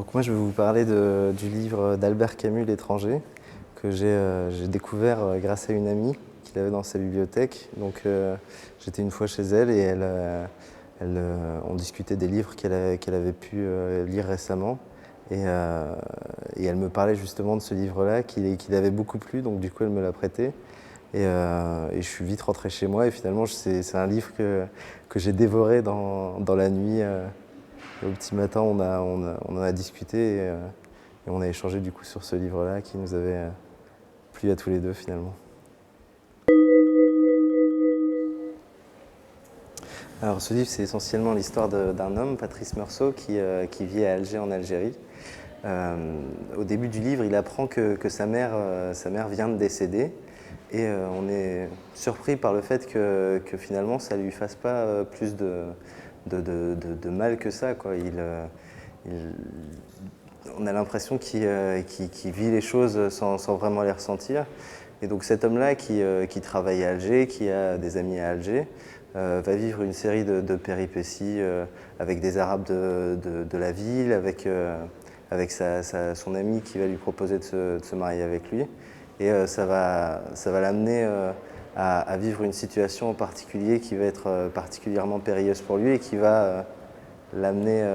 Donc moi je vais vous parler du livre d'Albert Camus, L'étranger, que j'ai découvert grâce à une amie qu'il avait dans sa bibliothèque. Donc j'étais une fois chez elle et on discutait des livres qu'elle avait pu lire récemment. Et elle me parlait justement de ce livre-là qu'il avait beaucoup plu, donc du coup elle me l'a prêté. Et je suis vite rentré chez moi et finalement c'est un livre que j'ai dévoré dans la nuit. Au petit matin, on en a discuté et on a échangé du coup sur ce livre-là qui nous avait plu à tous les deux finalement. Alors ce livre, c'est essentiellement l'histoire d'un homme, Patrice Meursault, qui vit à Alger en Algérie. Au début du livre, il apprend que sa mère vient de décéder et on est surpris par le fait que finalement ça ne lui fasse pas plus de mal que ça, quoi. On a l'impression qu'il vit les choses sans vraiment les ressentir. Et donc cet homme-là qui travaille à Alger, qui a des amis à Alger, va vivre une série de péripéties avec des Arabes de la ville, avec son ami qui va lui proposer de se marier avec lui. Et ça va l'amener à vivre une situation en particulier qui va être particulièrement périlleuse pour lui et qui va l'amener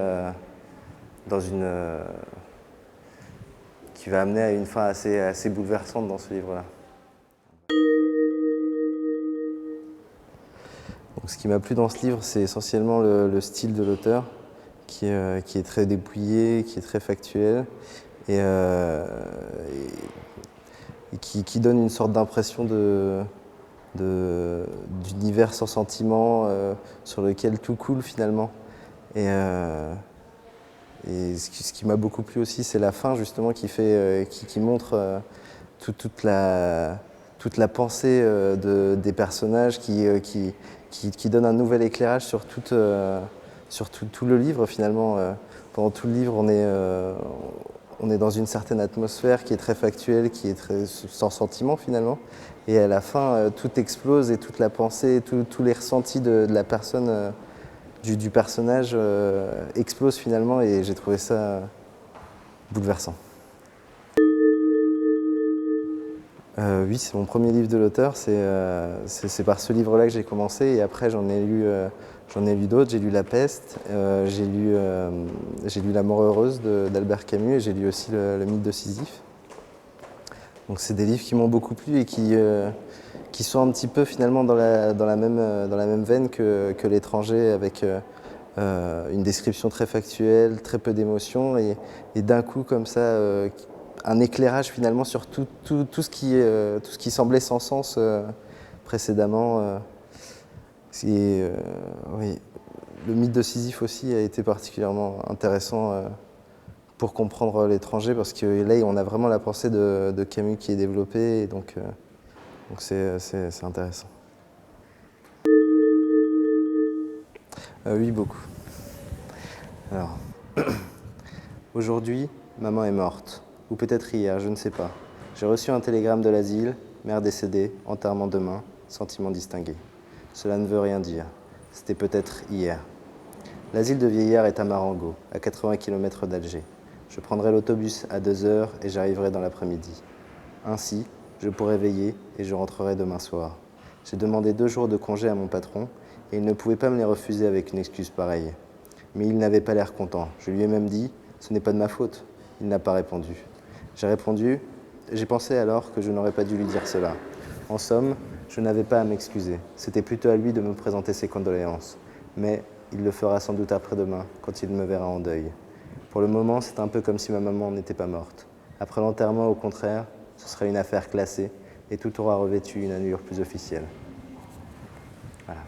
qui va amener à une fin assez bouleversante dans ce livre-là. Donc, ce qui m'a plu dans ce livre, c'est essentiellement le style de l'auteur, qui est très dépouillé, qui est très factuel, et qui donne une sorte d'impression d'univers sans sentiment, sur lequel tout coule finalement. Et ce qui m'a beaucoup plu aussi, c'est la fin justement qui montre toute la pensée des personnages, qui donne un nouvel éclairage sur tout le livre finalement. Pendant tout le livre, on est dans une certaine atmosphère qui est très factuelle, qui est très sans sentiment finalement. Et à la fin, tout explose et toute la pensée, tous les ressentis de la personne, du personnage explosent finalement, et j'ai trouvé ça bouleversant. Oui, c'est mon premier livre de l'auteur. C'est par ce livre-là que j'ai commencé, et après j'en ai lu d'autres. J'ai lu La Peste, j'ai lu La Mort heureuse d'Albert Camus, et j'ai lu aussi le Mythe de Sisyphe. Donc c'est des livres qui m'ont beaucoup plu et qui sont un petit peu finalement dans la même veine que L'étranger, avec une description très factuelle, très peu d'émotions, et d'un coup comme ça, un éclairage finalement sur tout ce qui semblait sans sens précédemment. Oui. Le Mythe de Sisyphe aussi a été particulièrement intéressant pour comprendre L'étranger, parce que là on a vraiment la pensée de Camus qui est développée, et donc c'est intéressant. Oui, beaucoup. Alors, aujourd'hui, maman est morte, ou peut-être hier, je ne sais pas. J'ai reçu un télégramme de l'asile, mère décédée, enterrement demain, sentiment distingué. Cela ne veut rien dire. C'était peut-être hier. L'asile de vieillards est à Marengo, à 80 km d'Alger. Je prendrai l'autobus à 2 heures et j'arriverai dans l'après-midi. Ainsi, je pourrai veiller et je rentrerai demain soir. J'ai demandé 2 jours de congé à mon patron et il ne pouvait pas me les refuser avec une excuse pareille. Mais il n'avait pas l'air content. Je lui ai même dit « ce n'est pas de ma faute ». Il n'a pas répondu. J'ai pensé alors que je n'aurais pas dû lui dire cela. En somme, je n'avais pas à m'excuser. C'était plutôt à lui de me présenter ses condoléances. Mais il le fera sans doute après-demain, quand il me verra en deuil. Pour le moment, c'est un peu comme si ma maman n'était pas morte. Après l'enterrement, au contraire, ce sera une affaire classée et tout aura revêtu une allure plus officielle. Voilà.